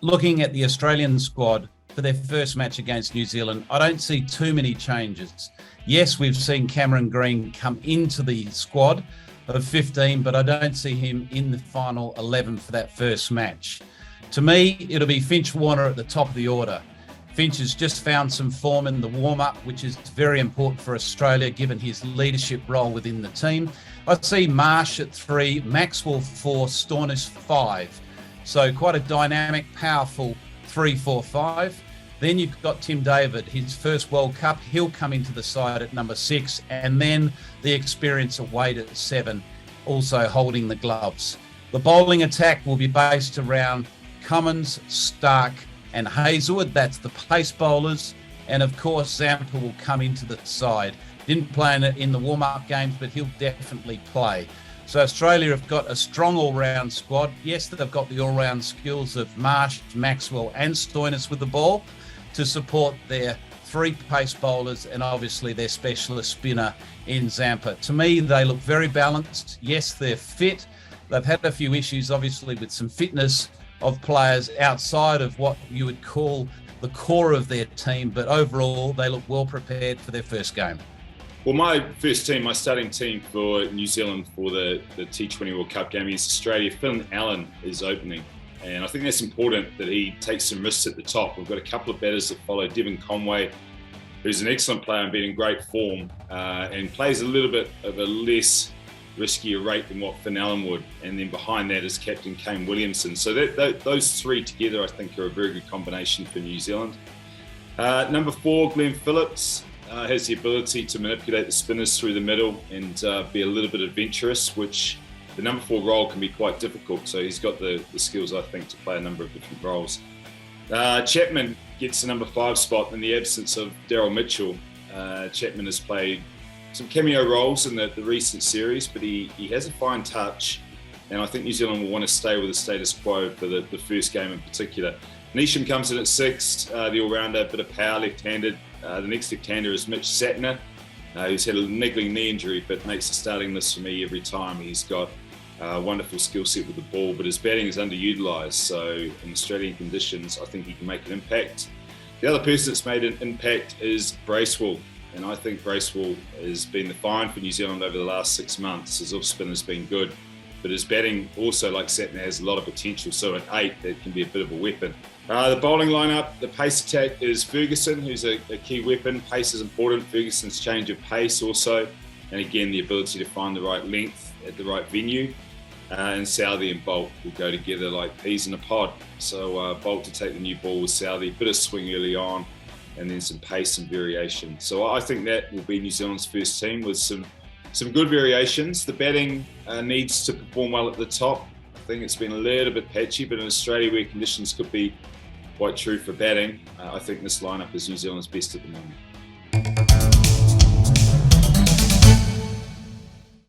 looking at the Australian squad for their first match against New Zealand, I don't see too many changes. Yes, we've seen Cameron Green come into the squad of 15, but I don't see him in the final 11 for that first match. To me, it'll be Finch Warner at the top of the order. Finch has just found some form in the warm-up, which is very important for Australia, given his leadership role within the team. I see Marsh at 3, Maxwell 4, Stoinis 5. So quite a dynamic, powerful 3-4-5. Then you've got Tim David, his first World Cup. He'll come into the side at number 6. And then the experience of Wade at 7, also holding the gloves. The bowling attack will be based around Cummins, Stark, and Hazelwood. That's the pace bowlers. And of course, Zampa will come into the side. Didn't play in the warm-up games, but he'll definitely play. So Australia have got a strong all-round squad. Yes, they've got the all-round skills of Marsh, Maxwell and Stoinis with the ball to support their 3 pace bowlers and obviously their specialist spinner in Zampa. To me, they look very balanced. Yes, they're fit. They've had a few issues, obviously, with some fitness of players outside of what you would call the core of their team, but overall they look well prepared for their first game. Well, my starting team for New Zealand for the T20 World Cup game against Australia, Finn Allen is opening. And I think that's important that he takes some risks at the top. We've got a couple of batters that follow. Devon Conway, who's an excellent player and been in great form, and plays a little bit of a less riskier rate than what Finn Allen would. And then behind that is captain Kane Williamson. So those 3 together, I think, are a very good combination for New Zealand. Number 4, Glenn Phillips. Has the ability to manipulate the spinners through the middle and be a little bit adventurous, which the number 4 role can be quite difficult. So he's got the skills, I think, to play a number of different roles. Chapman gets the number 5 spot in the absence of Daryl Mitchell. Chapman has played some cameo roles in the recent series, but he has a fine touch, and I think New Zealand will want to stay with the status quo for the first game in particular. Neesham comes in at 6, the all-rounder, bit of power, left-handed. The next left-hander is Mitch Satner, who's had a niggling knee injury, but makes the starting list for me every time. He's got a wonderful skill set with the ball, but his batting is underutilised. So in Australian conditions, I think he can make an impact. The other person that's made an impact is Bracewell, and I think Bracewell has been the find for New Zealand over the last 6 months. His off-spin has been good, but his batting also, like Satner, has a lot of potential. So at 8, that can be a bit of a weapon. The bowling lineup, the pace attack is Ferguson, who's a key weapon. Pace is important. Ferguson's change of pace also. And again, the ability to find the right length at the right venue. And Southey and Bolt will go together like peas in a pod. So Bolt to take the new ball with Southey, bit of swing early on, and then some pace and variation. So I think that will be New Zealand's first team with some good variations. The batting needs to perform well at the top. I think it's been a little bit patchy, but in Australia where conditions could be quite true for batting, I think this lineup is New Zealand's best at the moment.